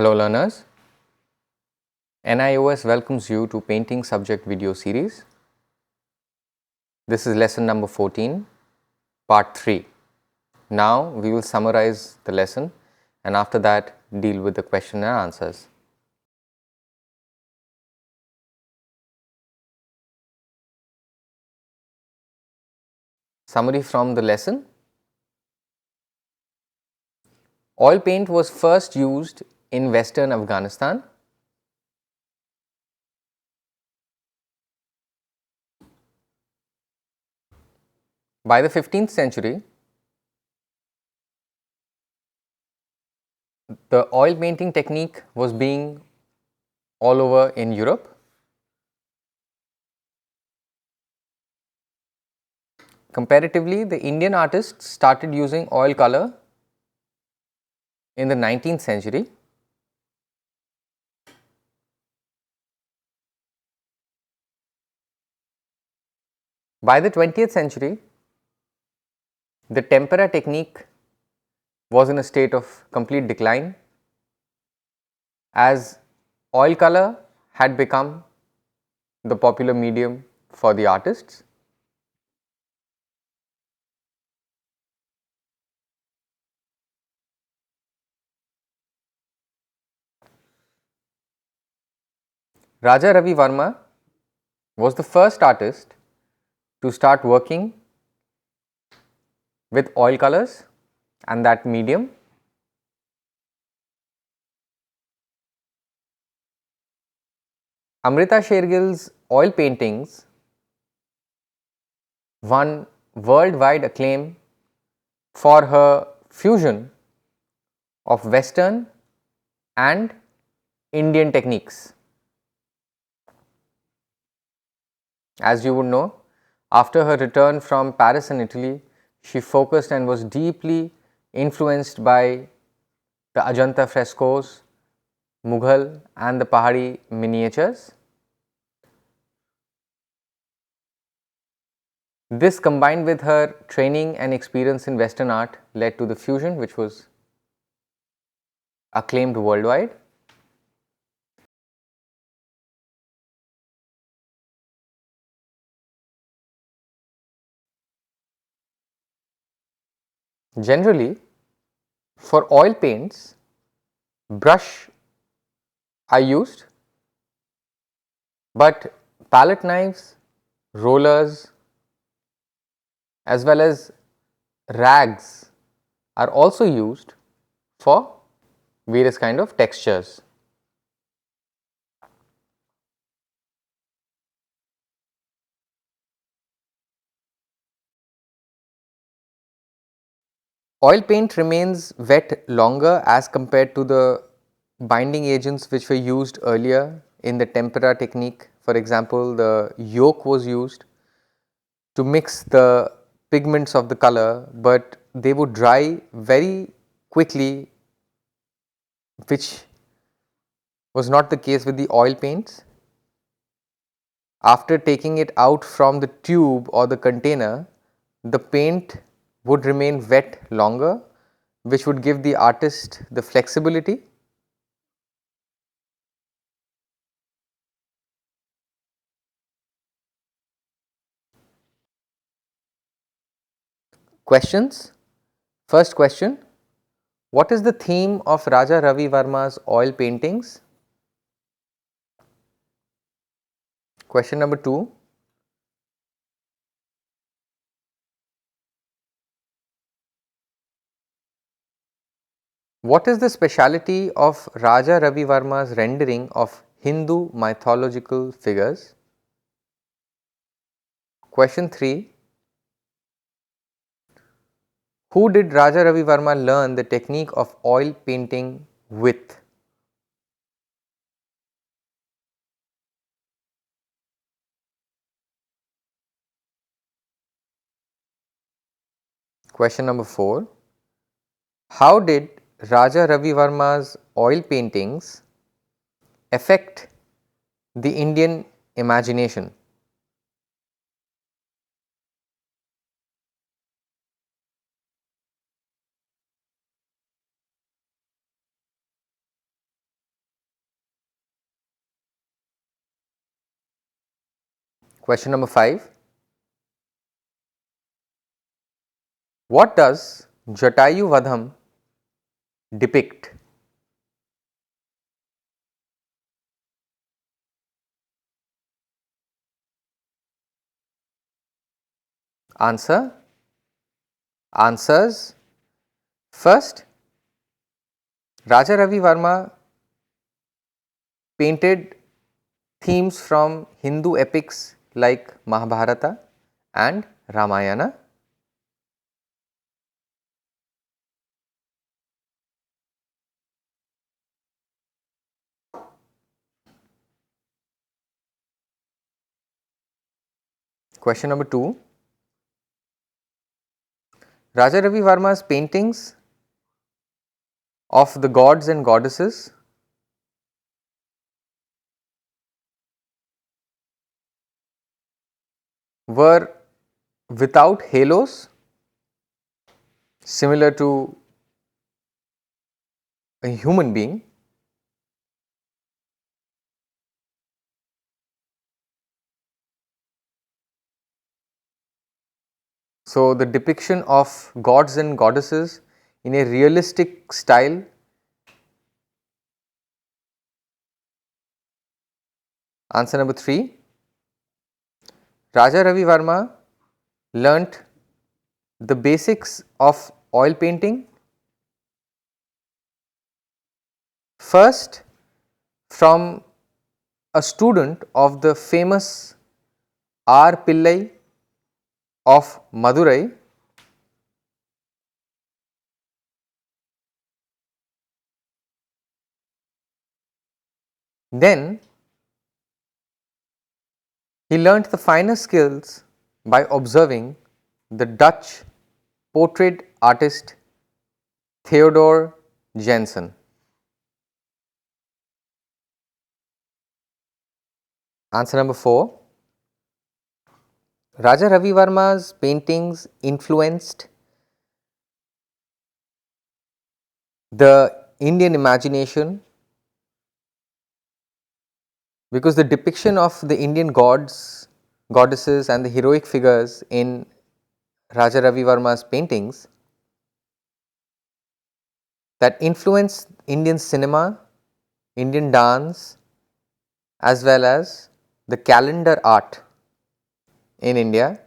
Hello learners, NIOS welcomes you to Painting Subject video series. This is lesson number 14, part 3. Now we will summarize the lesson and after that deal with the question and answers. Summary from the lesson. Oil paint was first used in western Afghanistan. By the 15th century, the oil painting technique was being all over in Europe. Comparatively, the Indian artists started using oil color in the 19th century. By the 20th century, the tempera technique was in a state of complete decline as oil color had become the popular medium for the artists. Raja Ravi Varma was the first artist to start working with oil colors and that medium. Amrita Shergill's oil paintings won worldwide acclaim for her fusion of Western and Indian techniques. As you would know, after her return from Paris and Italy, she focused and was deeply influenced by the Ajanta frescoes, Mughal and the Pahari miniatures. This combined with her training and experience in Western art led to the fusion, which was acclaimed worldwide. Generally, for oil paints, brush are used, but palette knives, rollers as well as rags are also used for various kind of textures. Oil paint remains wet longer as compared to the binding agents which were used earlier in the tempera technique. For example, the yolk was used to mix the pigments of the color, but they would dry very quickly, which was not the case with the oil paints. After taking it out from the tube or the container, the paint would remain wet longer, which would give the artist the flexibility. Questions. First question, what is the theme of Raja Ravi Varma's oil paintings? Question number 2, what is the speciality of Raja Ravi Varma's rendering of Hindu mythological figures? Question 3, who did Raja Ravi Varma learn the technique of oil painting with? Question number 4, how did Raja Ravi Varma's oil paintings affect the Indian imagination? Question number 5. What does Jatayu Vadham depict? Answer. Answers. First, Raja Ravi Varma painted themes from Hindu epics like Mahabharata and Ramayana. Question number 2. Raja Ravi Varma's paintings of the gods and goddesses were without halos, similar to a human being. So, the depiction of gods and goddesses in a realistic style. Answer number 3. Raja Ravi Varma learnt the basics of oil painting first from a student of the famous R. Pillai of Madurai. Then he learnt the finer skills by observing the Dutch portrait artist Theodor Jensen. Answer number 4. Raja Ravi Varma's paintings influenced the Indian imagination because the depiction of the Indian gods, goddesses and the heroic figures in Raja Ravi Varma's paintings that influenced Indian cinema, Indian dance as well as the calendar art in India.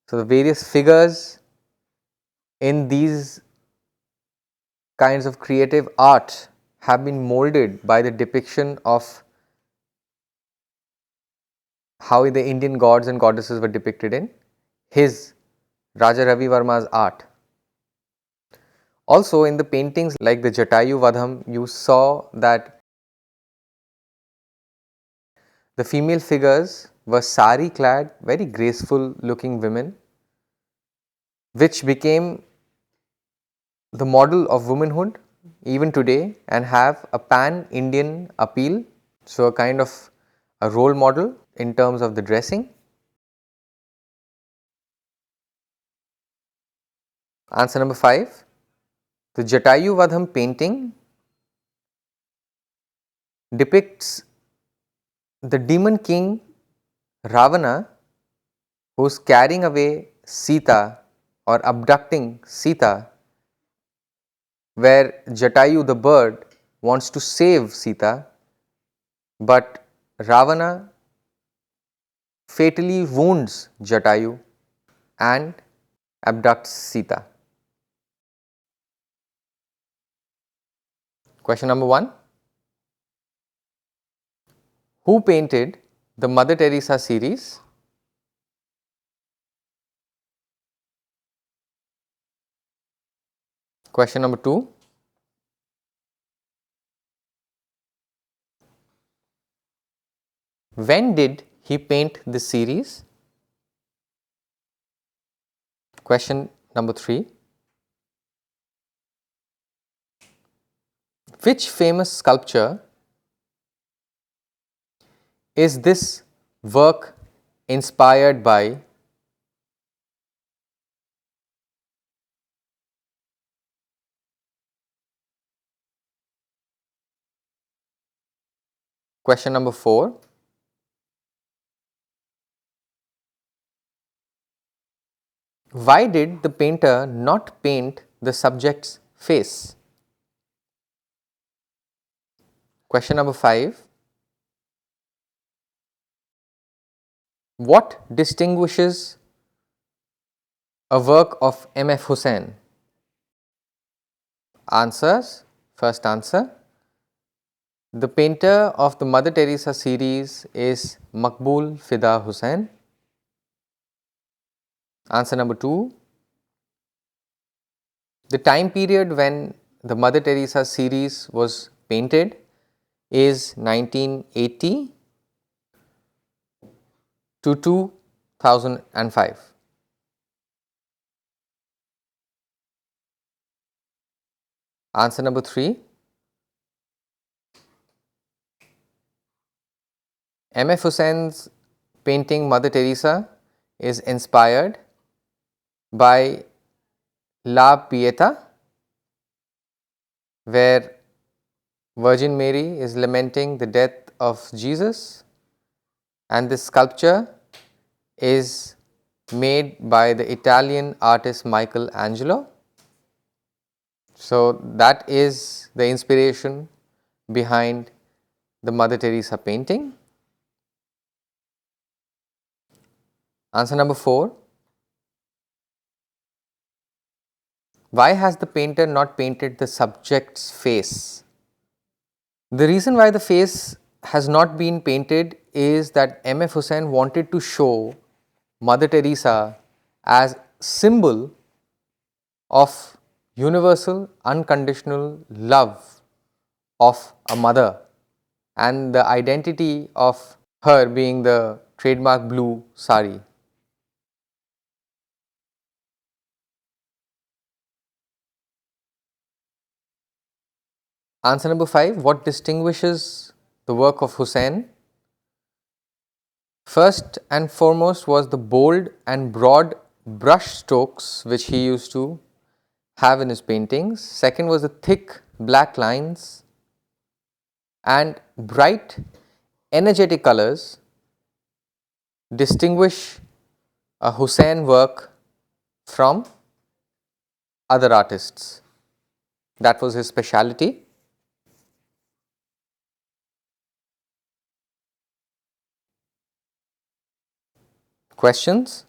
So, the various figures in these kinds of creative art have been molded by the depiction of how the Indian gods and goddesses were depicted in his Raja Ravi Varma's art. Also in the paintings like the Jatayu Vadham, you saw that the female figures were sari clad, very graceful looking women, which became the model of womanhood even today and have a pan Indian appeal. So, a kind of a role model in terms of the dressing. Answer number 5. The Jatayu Vadham painting depicts the demon king Ravana, who is carrying away Sita or abducting Sita, where Jatayu the bird wants to save Sita, but Ravana fatally wounds Jatayu and abducts Sita. Question number 1. Who painted the Mother Teresa series? Question number 2. When did he paint this series? Question number 3. Which famous sculpture is this work inspired by? Question number 4. Why did the painter not paint the subject's face? Question number 5. What distinguishes a work of M.F. Hussain? Answers. First answer. The painter of the Mother Teresa series is Maqbool Fida Hussain. Answer number 2. The time period when the Mother Teresa series was painted is 1980 to 2005. Answer number 3. M.F. Hussain's painting Mother Teresa is inspired by La Pieta, where Virgin Mary is lamenting the death of Jesus, and this sculpture is made by the Italian artist Michelangelo. So, that is the inspiration behind the Mother Teresa painting. Answer number 4. Why has the painter not painted the subject's face? The reason why the face has not been painted is that M.F. Hussain wanted to show Mother Teresa as symbol of universal unconditional love of a mother, and the identity of her being the trademark blue sari. Answer number 5. What distinguishes the work of Hussain? First and foremost was the bold and broad brush strokes which he used to have in his paintings. Second was the thick black lines and bright energetic colors distinguish a Hussain work from other artists. That was his speciality. Questions?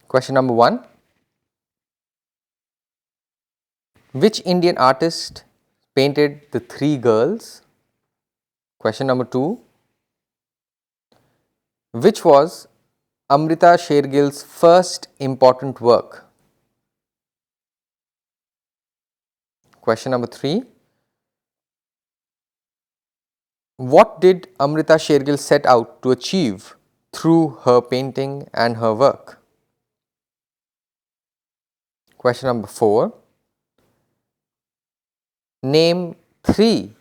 Question number 1. Which Indian artist painted the three girls? Question number 2. Which was Amrita Shergill's first important work? Question number 3. What did Amrita Shergill set out to achieve through her painting and her work? Question number 4. Name three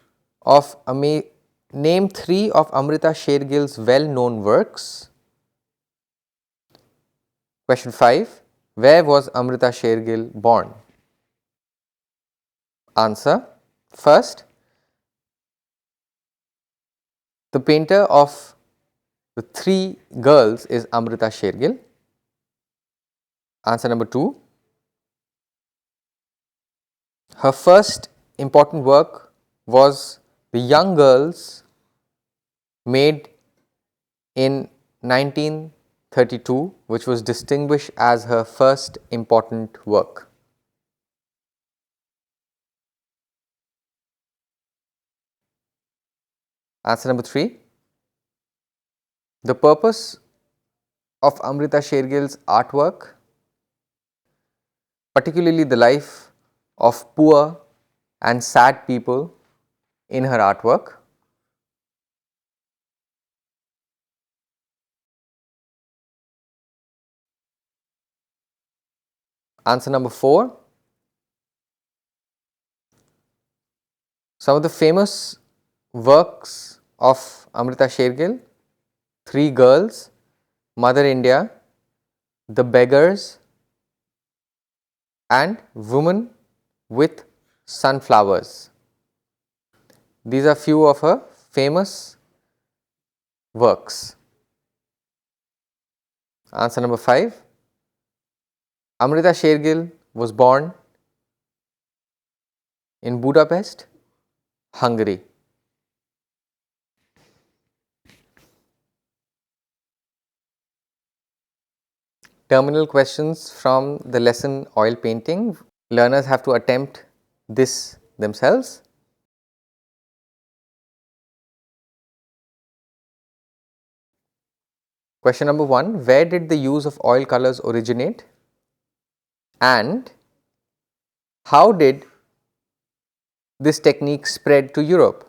of Amrita Shergill's well-known works. Question 5. Where was Amrita Shergill born? Answer. First, the painter of the three girls is Amrita Shergill. Answer number 2. Her first important work was The Young Girls, made in 1932, which was distinguished as her first important work. Answer number 3. The purpose of Amrita Shergill's artwork, particularly the life of poor and sad people in her artwork. Answer number 4. Some of the famous works of Amrita Shergill: Three Girls, Mother India, The Beggars, and Woman with Sunflowers. These are few of her famous works. Answer number 5. Amrita Shergill was born in Budapest, Hungary. Terminal questions from the lesson oil painting. Learners have to attempt this themselves. Question number 1, where did the use of oil colors originate and how did this technique spread to Europe?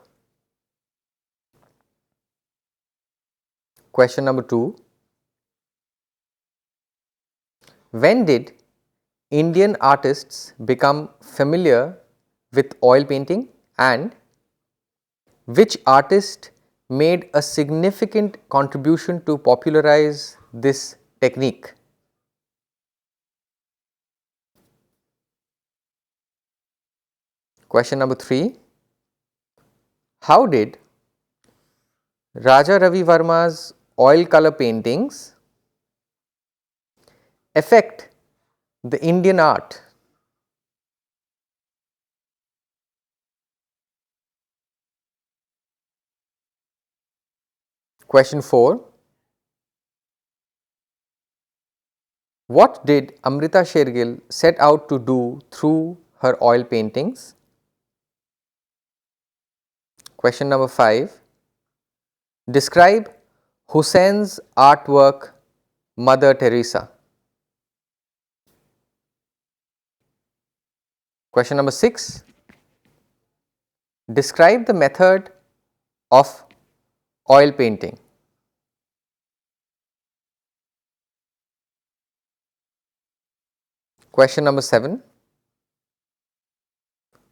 Question number 2, when did Indian artists become familiar with oil painting and which artist made a significant contribution to popularize this technique? Question number 3, how did Raja Ravi Varma's oil color paintings affect the Indian art? Question 4, what did Amrita Shergill set out to do through her oil paintings? Question number 5, describe Hussein's artwork Mother Teresa. Question number 6, describe the method of oil painting. Question number 7,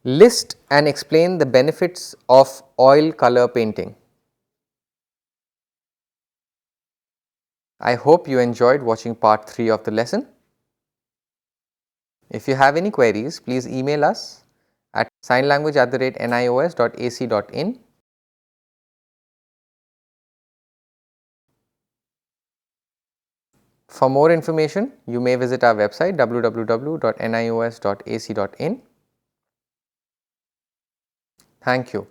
list and explain the benefits of oil color painting. I hope you enjoyed watching part 3 of the lesson. If you have any queries, please email us at signlanguage@nios.ac.in. For more information, you may visit our website www.nios.ac.in. Thank you.